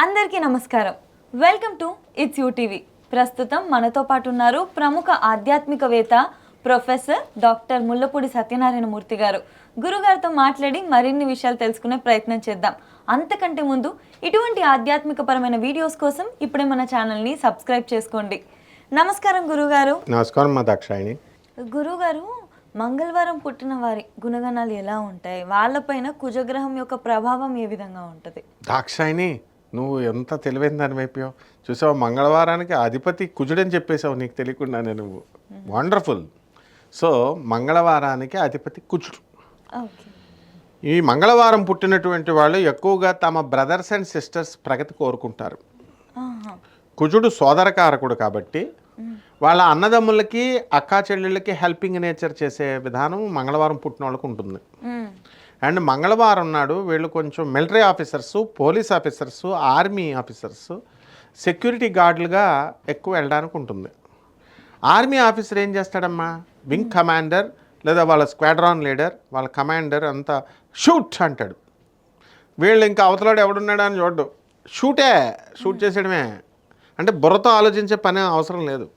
అందరికీ నమస్కారం. Welcome to it's you TV. ప్రస్తుతం మనతో పాటు ఉన్నారు ప్రముఖ ఆధ్యాత్మికవేత్త ప్రొఫెసర్ డాక్టర్ ముల్లపూడి సత్యనారాయణ మూర్తి గారు. గురుగారితో మాట్లాడి మరిన్ని విషయాలు తెలుసుకునే ప్రయత్నం చేద్దాం. అంతకంటే ముందు ఇటువంటి ఆధ్యాత్మికపరమైన వీడియోస్ కోసం ఇప్పుడే మన ఛానల్ని సబ్స్క్రైబ్ చేసుకోండి. నమస్కారం గురుగారు. నమస్కారం మా దాక్షాయిని. గురుగారు, మంగళవారం పుట్టిన వారి గుణగణాలు ఎలా ఉంటాయి? వాళ్ళపైన కుజగ్రహం యొక్క ప్రభావం ఏ విధంగా ఉంటుంది? దాక్షాయిని, నువ్వు ఎంత తెలివైన దాని వైపు చూసావు. మంగళవారానికి అధిపతి కుజుడని చెప్పేసావు నీకు తెలియకుండానే నువ్వు. వండర్ఫుల్. సో మంగళవారానికి అధిపతి కుజుడు. ఈ మంగళవారం పుట్టినటువంటి వాళ్ళు ఎక్కువగా తమ బ్రదర్స్ అండ్ సిస్టర్స్ ప్రగతి కోరుకుంటారు. కుజుడు సోదరకారకుడు కాబట్టి వాళ్ళ అన్నదమ్ములకి అక్కా చెల్లెళ్ళకి హెల్పింగ్ నేచర్ చేసే విధానం మంగళవారం పుట్టిన వాళ్ళకు ఉంటుంది. అండ్ మంగళవారం నాడు వీళ్ళు కొంచెం military officers, police officers, army officers, security గార్డులుగా ఎక్కువ వెళ్ళడానికి ఉంటుంది. ఆర్మీ ఆఫీసర్ ఏం చేస్తాడమ్మా, వింగ్ కమాండర్ లేదా వాళ్ళ స్క్వాడ్రాన్ లీడర్, వాళ్ళ కమాండర్ అంతా షూట్ అంటాడు. వీళ్ళు ఇంకా అవతలాడు ఎవడున్నాడు అని చూడ్డు, షూట్ చేసేయడమే. అంటే బుర్రతో ఆలోచించే పని అవసరం లేదు.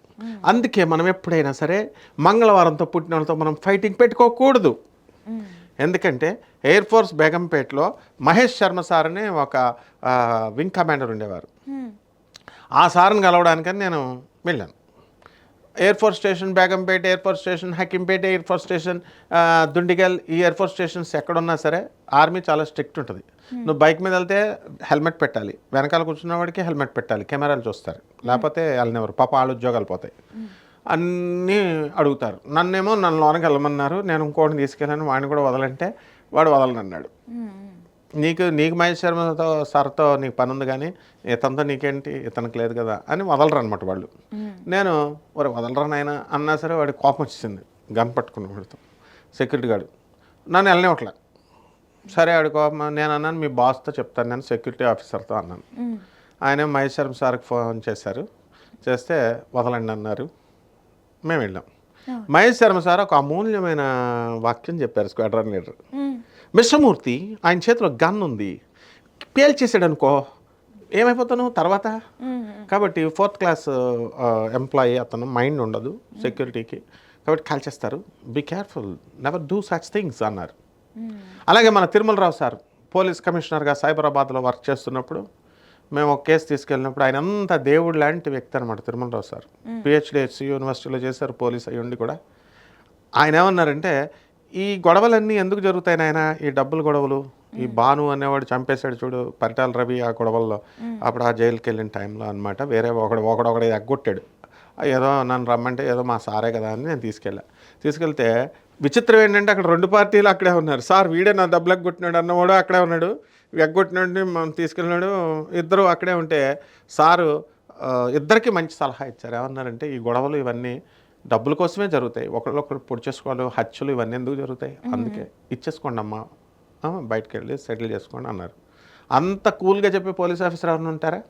అందుకే మనం ఎప్పుడైనా సరే మంగళవారంతో పుట్టిన వాళ్ళతో మనం ఫైటింగ్ పెట్టుకోకూడదు. ఎందుకంటే ఎయిర్ ఫోర్స్ బేగంపేటలో మహేష్ శర్మ సార్ అని ఒక వింగ్ కమాండర్ ఉండేవారు. ఆ సార్ని కలవడానికని నేను వెళ్ళాను. Air force station Begumpet, air force station Hakimpet, air force station Dundigal, ఈ ఎయిర్ ఫోర్స్ స్టేషన్స్ ఎక్కడున్నా సరే ఆర్మీ చాలా స్ట్రిక్ట్ ఉంటుంది. నువ్వు బైక్ మీద వెళ్తే హెల్మెట్ పెట్టాలి, వెనకాల కూర్చున్న వాడికి హెల్మెట్ పెట్టాలి, కెమెరాలు చూస్తారు, లేకపోతే వెళ్ళనివ్వరు. పాప వాళ్ళ ఉద్యోగాలు పోతాయి. అన్నీ అడుగుతారు. నన్ను లోనకి వెళ్ళమన్నారు, నేను ఇంకోటిని తీసుకెళ్ళాను, వాడిని కూడా వదలంటే వాడు వదలనన్నాడు. నీకు మహేష్ శర్మతో సార్తో నీకు పని ఉంది కానీ ఇతనితో నీకేంటి, ఇతనికి లేదు కదా అని వదలరు అనమాట వాళ్ళు. నేను వదలరా నాయన అన్నా సరే వాడికి కోపం వచ్చింది. గన్ పట్టుకున్న వాడితో సెక్యూరిటీ గార్డు నన్ను వెళ్ళనివ్వట్లే. సరే వాడి కోపం. నేను అన్నాను మీ బాస్తో చెప్తాను, నేను సెక్యూరిటీ ఆఫీసర్తో అన్నాను. ఆయన మహేష్ శర్మ సార్కి ఫోన్ చేశారు, చేస్తే వదలండి అన్నారు. మేము వెళ్ళాం. మహేష్ శర్మ సార్ ఒక అమూల్యమైన వాక్యం చెప్పారు. స్క్వాడ్రాన్ లీడర్ మిశ్రమూర్తి, ఆయన చేతిలో గన్ ఉంది, పేల్చేసాడు అనుకో ఏమైపోతాను తర్వాత. కాబట్టి 4th క్లాస్ ఎంప్లాయీ అతను, మైండ్ ఉండదు సెక్యూరిటీకి, కాబట్టి కాల్చేస్తారు. Be careful, never do such things అన్నారు. అలాగే మన తిరుమలరావు సార్ పోలీస్ కమిషనర్గా సైబరాబాద్లో వర్క్ చేస్తున్నప్పుడు మేము ఒక కేసు తీసుకెళ్ళినప్పుడు, ఆయన అంత దేవుడు లాంటి వ్యక్తి అనమాట తిరుమలరావు సార్. PhD HCU యూనివర్సిటీలో చేశారు, పోలీస్ అయ్యుండి కూడా. ఆయన ఏమన్నారంటే, ఈ గొడవలన్నీ ఎందుకు జరుగుతాయి నాయన, ఈ డబ్బులు గొడవలు, ఈ భాను అనేవాడు చంపేశాడు చూడు పరిటాల రవి ఆ గొడవల్లో, అప్పుడు ఆ జైలుకి వెళ్ళిన టైంలో అనమాట. వేరే ఒకడొకడు ఎగ్గొట్టాడు. ఏదో నన్ను రమ్మంటే ఏదో మా సారే కదా అని నేను తీసుకెళ్తే విచిత్రం ఏంటంటే అక్కడ 2 పార్టీలు అక్కడే ఉన్నారు. సార్ వీడే నా డబ్బులు ఎగ్గొట్టినాడు అన్నవాడు అక్కడే ఉన్నాడు, ఎగ్గొట్టినాడు మనం తీసుకెళ్ళినాడు, ఇద్దరు అక్కడే ఉంటే సారు ఇద్దరికి మంచి సలహా ఇచ్చారు. ఏమన్నారంటే, ఈ గొడవలు ఇవన్నీ డబ్బుల కోసమే జరుగుతాయి, ఒకళ్ళొకరు పొడి చేసుకోవాలి, హత్యలు ఇవన్నీ ఎందుకు జరుగుతాయి, అందుకే ఇచ్చేసుకోండి అమ్మా, బయటకు వెళ్ళి సెటిల్ చేసుకోండి అన్నారు. అంత కూల్గా చెప్పే పోలీస్ ఆఫీసర్ ఎవరైనా ఉంటారా?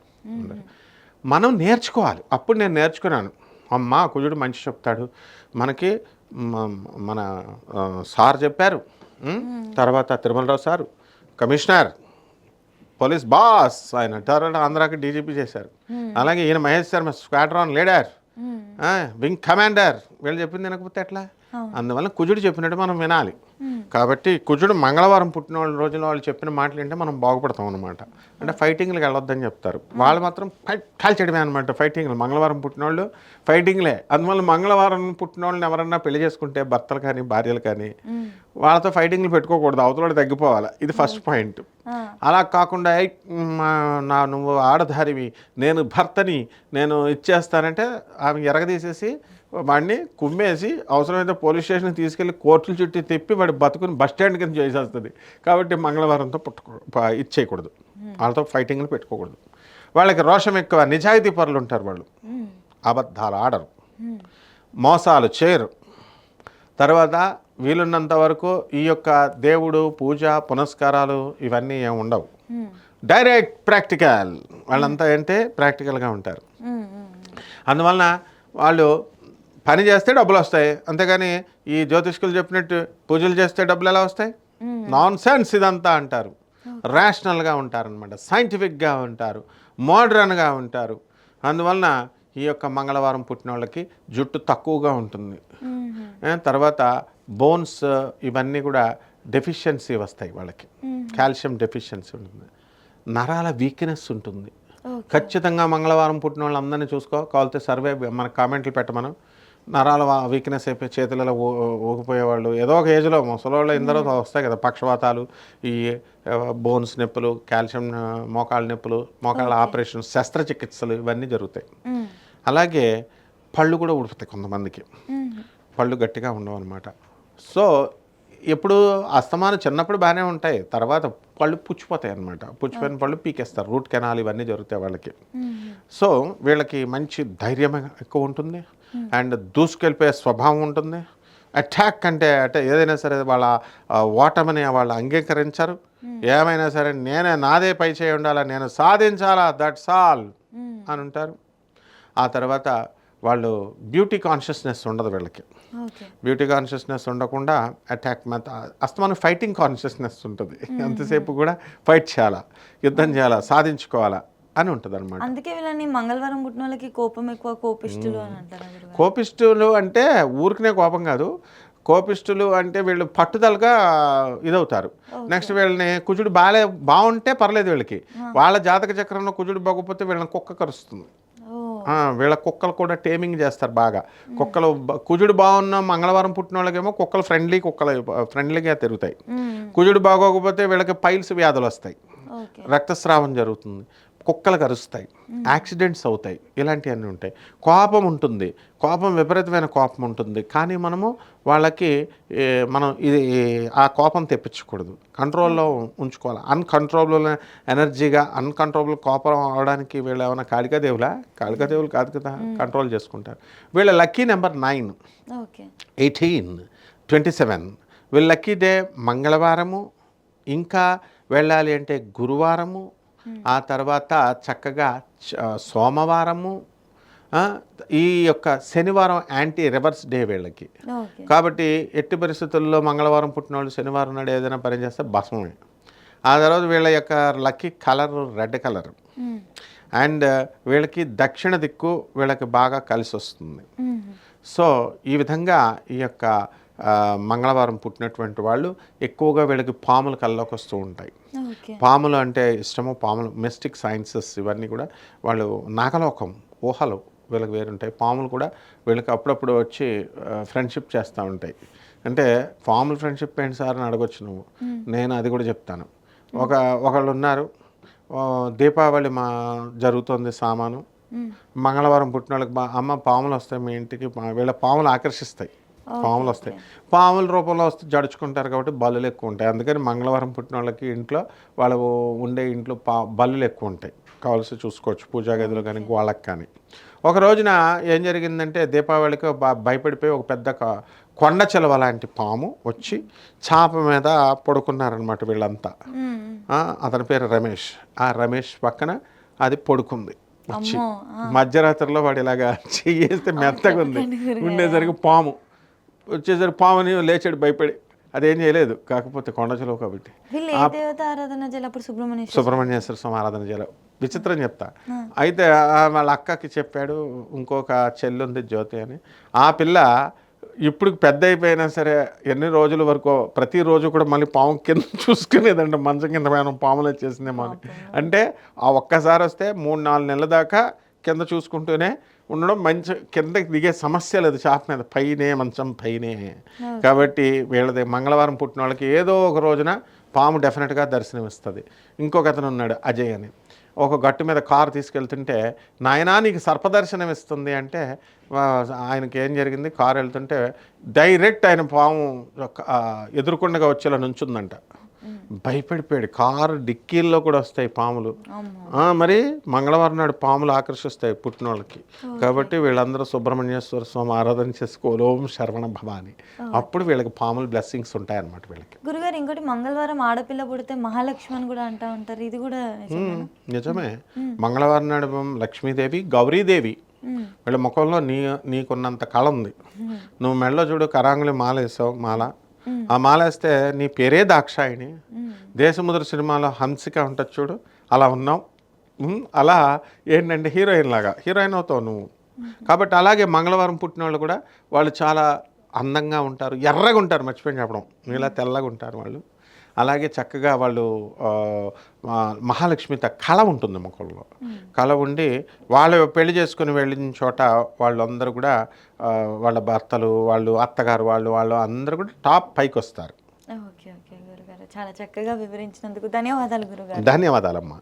మనం నేర్చుకోవాలి. అప్పుడు నేను నేర్చుకున్నాను, అమ్మా కుజుడు మంచి చెప్తాడు మనకి, మన సార్ చెప్పారు, తర్వాత Tirumala Rao sir commissioner, police boss, ఆయన తర్వాత ఆంధ్రాకి DGP చేశారు. అలాగే ఈయన Mahesh Sharma squadron leader, wing commander, వీళ్ళు చెప్పింది వినకపోతే ఎట్లా? అందువల్ల కుజుడు చెప్పినట్టు మనం వినాలి. కాబట్టి కుజుడు మంగళవారం పుట్టిన వాళ్ళ రోజున వాళ్ళు చెప్పిన మాటలు వింటే మనం బాగుపడతాం అనమాట. అంటే ఫైటింగ్లకు వెళ్ళొద్దని చెప్తారు, వాళ్ళు మాత్రం కాల్చేయడమే అనమాట. ఫైటింగ్లు మంగళవారం పుట్టిన వాళ్ళు ఫైటింగ్లే. అందువల్ల మంగళవారం పుట్టిన వాళ్ళని ఎవరన్నా పెళ్లి చేసుకుంటే భర్తలు కానీ భార్యలు కానీ వాళ్ళతో ఫైటింగ్లు పెట్టుకోకూడదు, అవతల తగ్గిపోవాలి. ఇది ఫస్ట్ పాయింట్. అలా కాకుండా నువ్వు ఆడధారివి, నేను భర్తని, నేను ఇచ్చేస్తానంటే ఆమె ఎరగదీసేసి వాడిని కుమ్మేసి అవసరమైతే పోలీస్ స్టేషన్కి తీసుకెళ్ళి కోర్టుల చుట్టూ తిప్పి వాడి బతుకుని బస్ స్టాండ్ కింద చేసేస్తుంది. కాబట్టి మంగళవారంతో ఇచ్చేయకూడదు, వాళ్ళతో ఫైటింగ్లు పెట్టుకోకూడదు. వాళ్ళకి రోషం ఎక్కువ, నిజాయితీ పరులు ఉంటారు వాళ్ళు, అబద్ధాలు ఆడరు, మోసాలు చేయరు. తర్వాత వీలున్నంత వరకు ఈ యొక్క దేవుడు పూజ పునస్కారాలు ఇవన్నీ ఏమి ఉండవు, డైరెక్ట్ ప్రాక్టికల్. వాళ్ళంతా ఏంటంటే ప్రాక్టికల్గా ఉంటారు. అందువలన వాళ్ళు పని చేస్తే డబ్బులు వస్తాయి, అంతేగాని ఈ జ్యోతిష్కులు చెప్పినట్టు పూజలు చేస్తే డబ్బులు ఎలా వస్తాయి? నాన్ సెన్స్ ఇదంతా అంటారు. రేషనల్గా ఉంటారనమాట, సైంటిఫిక్గా ఉంటారు, మోడ్రన్గా ఉంటారు. అందువలన ఈ యొక్క మంగళవారం పుట్టిన వాళ్ళకి జుట్టు తక్కువగా ఉంటుంది. తర్వాత బోన్స్ ఇవన్నీ కూడా డెఫిషియన్సీ వస్తాయి వాళ్ళకి, కాల్షియం డెఫిషియన్సీ ఉంటుంది, నరాల వీక్నెస్ ఉంటుంది. ఖచ్చితంగా మంగళవారం పుట్టిన వాళ్ళు అందరినీ చూసుకో, కావాలితే సర్వే మన కామెంట్లు పెట్టమను. నరాల వీక్నెస్ అయిపోయి చేతులలో ఊగిపోయేవాళ్ళు, ఏదో ఒక ఏజ్లో ముసలోళ్ళు ఇందరూ వస్తాయి కదా పక్షవాతాలు, ఈ బోన్స్ నొప్పులు, కాల్షియం, మోకాళ్ళ నొప్పులు, మోకాళ్ళ ఆపరేషన్, శస్త్రచికిత్సలు ఇవన్నీ జరుగుతాయి. అలాగే పళ్ళు కూడా ఊడిపోతాయి కొంతమందికి, పళ్ళు గట్టిగా ఉండవు అనమాట. సో ఎప్పుడు అస్తమానం చిన్నప్పుడు బాగానే ఉంటాయి, తర్వాత పళ్ళు పుచ్చిపోతాయి అనమాట. పుచ్చిపోయిన పళ్ళు పీకేస్తారు, రూట్ కెనాల్ ఇవన్నీ జరుగుతాయి వాళ్ళకి. సో వీళ్ళకి మంచి ధైర్యం ఎక్కువ ఉంటుంది, అండ్ దూసుకెళ్ళిపోయే స్వభావం ఉంటుంది. అటాక్ అంటే ఏదైనా సరే వాళ్ళ ఓటమిని వాళ్ళు అంగీకరించరు. ఏమైనా సరే నాదే పై చేయి ఉండాలా, నేను సాధించాలా, దట్స్ ఆల్ అని ఉంటారు. ఆ తర్వాత వాళ్ళు బ్యూటీ కాన్షియస్నెస్ ఉండదు వీళ్ళకి. బ్యూటీ కాన్షియస్నెస్ ఉండకుండా అటాక్ అస్తమానం ఫైటింగ్ కాన్షియస్నెస్ ఉంటుంది. అంతసేపు కూడా ఫైట్ చేయాలా, యుద్ధం చేయాలా, సాధించుకోవాలా అని ఉంటుంది అనమాట. అందుకే వీళ్ళని మంగళవారం పుట్టిన వాళ్ళకి కోపం ఎక్కువ, కోపిష్టులు అని అంటారు. కోపిష్టులు అంటే ఊరికనే కోపం కాదు, కోపిష్టులు అంటే వీళ్ళు పట్టుదలగా ఇదవుతారు. నెక్స్ట్ వీళ్ళని కుజుడు బాగుంటే పర్లేదు, వీళ్ళకి వాళ్ళ జాతక చక్రంలో కుజుడు బాగోకపోతే వీళ్ళని కుక్క కరుస్తుంది. వీళ్ళ కుక్కలు కూడా టేమింగ్ చేస్తారు బాగా. కుక్కలు కుజుడు బాగున్న మంగళవారం పుట్టిన వాళ్ళకేమో కుక్కలు ఫ్రెండ్లీగా తిరుగుతాయి. కుజుడు బాగోకపోతే వీళ్ళకి పైల్స్ వ్యాధులు వస్తాయి, రక్తస్రావం జరుగుతుంది, కుక్కలు కరుస్తాయి, యాక్సిడెంట్స్ అవుతాయి, ఇలాంటివన్నీ ఉంటాయి. కోపం ఉంటుంది, కోపం విపరీతమైన కోపం ఉంటుంది. కానీ వాళ్ళకి ఇది ఆ కోపం తెప్పించకూడదు, కంట్రోల్లో ఉంచుకోవాలి. అన్కంట్రోలబుల్ ఎనర్జీగా అన్కంట్రోలబుల్ కోపం అవడానికి వీళ్ళు ఏమైనా కాళికాదేవులు కాదు కదా, కంట్రోల్ చేసుకుంటారు. వీళ్ళ లక్కీ నెంబర్ 9, 18, 27. వీళ్ళ లక్కీ డే మంగళవారము, ఇంకా వెళ్ళాలి అంటే గురువారము, ఆ తర్వాత చక్కగా సోమవారము, ఈ యొక్క శనివారం యాంటీ రివర్స్ డే వీళ్ళకి. కాబట్టి ఎట్టి పరిస్థితుల్లో మంగళవారం పుట్టిన వాళ్ళు శనివారం నాడు ఏదైనా పని చేస్తే భస్మమే. ఆ తర్వాత వీళ్ళ యొక్క lucky colour red colour, and వీళ్ళకి దక్షిణ దిక్కు వీళ్ళకి బాగా కలిసి వస్తుంది. సో ఈ విధంగా ఈ యొక్క మంగళవారం పుట్టినటువంటి వాళ్ళు ఎక్కువగా వీళ్ళకి పాములు కల్లోకి వస్తూ ఉంటాయి. పాములు అంటే ఇష్టము, పాములు మిస్టిక్ సైన్సెస్ ఇవన్నీ కూడా వాళ్ళు నాగలోకం ఊహలు వీళ్ళకి వేరుంటాయి. పాములు కూడా వీళ్ళకి అప్పుడప్పుడు వచ్చి ఫ్రెండ్షిప్ చేస్తూ ఉంటాయి. అంటే పాములు ఫ్రెండ్షిప్ ఏంటి సార్ అని అడగొచ్చు నువ్వు, నేను అది కూడా చెప్తాను. ఒకళ్ళు ఉన్నారు, దీపావళి జరుగుతుంది సామాను, మంగళవారం పుట్టిన వాళ్ళకి అమ్మ పాములు వస్తాయి మీ ఇంటికి, వీళ్ళ పాములు ఆకర్షిస్తాయి, పాములు వస్తాయి, పాముల రూపంలో వస్తే జడుచుకుంటారు కాబట్టి బల్లులు ఎక్కువ ఉంటాయి. అందుకని మంగళవారం పుట్టిన వాళ్ళకి ఇంట్లో వాళ్ళు ఉండే ఇంట్లో బల్లులు ఎక్కువ ఉంటాయి, కావాల్సి చూసుకోవచ్చు పూజా గదిలో కానీ వాళ్ళకి కానీ. ఒక రోజున ఏం జరిగిందంటే దీపావళికి భయపడిపోయి ఒక పెద్ద కొండ చిలవ లాంటి పాము వచ్చి చాప మీద పడుకున్నారనమాట వీళ్ళంతా. అతని పేరు రమేష్. ఆ రమేష్ పక్కన అది పడుకుంది వచ్చి, మధ్యరాత్రిలో వాడు ఇలాగా చేస్తే మెత్తగా ఉంది ఉండేసరికి పాము వచ్చేసరికి పాముని లేచాడు భయపడి. అదేం చేయలేదు, కాకపోతే కొండ చిలువ కాబట్టి సుబ్రహ్మణ్యేశ్వర స్వామి ఆరాధన చేయాలి. విచిత్రం చెప్తా. అయితే వాళ్ళ అక్కకి చెప్పాడు, ఇంకొక చెల్లి ఉంది జ్యోతి అని, ఆ పిల్ల ఇప్పుడు పెద్ద అయిపోయినా సరే ఎన్ని రోజుల వరకు ప్రతిరోజు కూడా మళ్ళీ పాము కింద చూసుకునేదంటే మంచం కింద మనం పాములు వచ్చేసిందేమో అని. అంటే ఆ ఒక్కసారి వస్తే 3-4 నెలల దాకా కింద చూసుకుంటూనే ఉండడం, మంచి కిందకి దిగే సమస్య లేదు, చాప మీద పైనే మంచం పైనే. కాబట్టి వీళ్ళది మంగళవారం పుట్టిన వాళ్ళకి ఏదో ఒక రోజున పాము డెఫినెట్గా దర్శనమిస్తుంది. ఇంకొక అతను ఉన్నాడు అజయ్ అని, ఒక గట్టు మీద కారు తీసుకెళ్తుంటే నాయనా నీకు సర్పదర్శనం ఇస్తుంది అంటే ఆయనకి ఏం జరిగింది, కారు వెళ్తుంటే డైరెక్ట్ ఆయన పాము ఎదురుకుండగా వచ్చేలా నుంచుందంట. భయపడిపోయాడు. కారు డిక్కీల్లో కూడా వస్తాయి పాములు. మరి మంగళవారం నాడు పాములు ఆకర్షిస్తాయి పుట్టిన వాళ్ళకి. కాబట్టి వీళ్ళందరూ సుబ్రహ్మణ్యేశ్వర స్వామి ఆరాధన చేసుకోవాలి, ఓం శరవణ భవాని. అప్పుడు వీళ్ళకి పాములు బ్లెస్సింగ్స్ ఉంటాయి అన్నమాట వీళ్ళకి. గురుగారు ఇంకోటి మంగళవారం ఆడపిల్ల పుడితే మహాలక్ష్మి అని కూడా అంటూ ఉంటారు, ఇది కూడా నిజమే. మంగళవారం నాడు లక్ష్మీదేవి, గౌరీదేవి వీళ్ళ ముఖంలో నీకున్నంత కళ ఉంది. నువ్వు మెడలో చూడు కరాంగులి మాల వేసావు, మాల ఆ మాలేస్తే నీ పేరే దాక్షాయిని. దేశముద్ర సినిమాలో హంసిక ఉంటుంది చూడు, అలా ఉన్నావు. అలా ఏంటంటే హీరోయిన్ లాగా హీరోయిన్ అవుతావు నువ్వు. కాబట్టి అలాగే మంగళవారం పుట్టిన వాళ్ళు కూడా వాళ్ళు చాలా అందంగా ఉంటారు, ఎర్రగా ఉంటారు, మర్చిపోయి చెప్పడం, ఇలా తెల్లగా ఉంటారు వాళ్ళు. అలాగే చక్కగా వాళ్ళు మహాలక్ష్మితో కళ ఉంటుంది ముఖంలో, కళ ఉండి వాళ్ళు పెళ్లి చేసుకుని వెళ్ళిన చోట వాళ్ళందరూ కూడా వాళ్ళ భర్తలు, వాళ్ళు అత్తగారు, వాళ్ళు అందరూ కూడా టాప్ పైకి వస్తారు. ఓకే ఓకే గురుగారు, చాలా చక్కగా వివరించినందుకు ధన్యవాదాలు గురుగారు. ధన్యవాదాలమ్మా.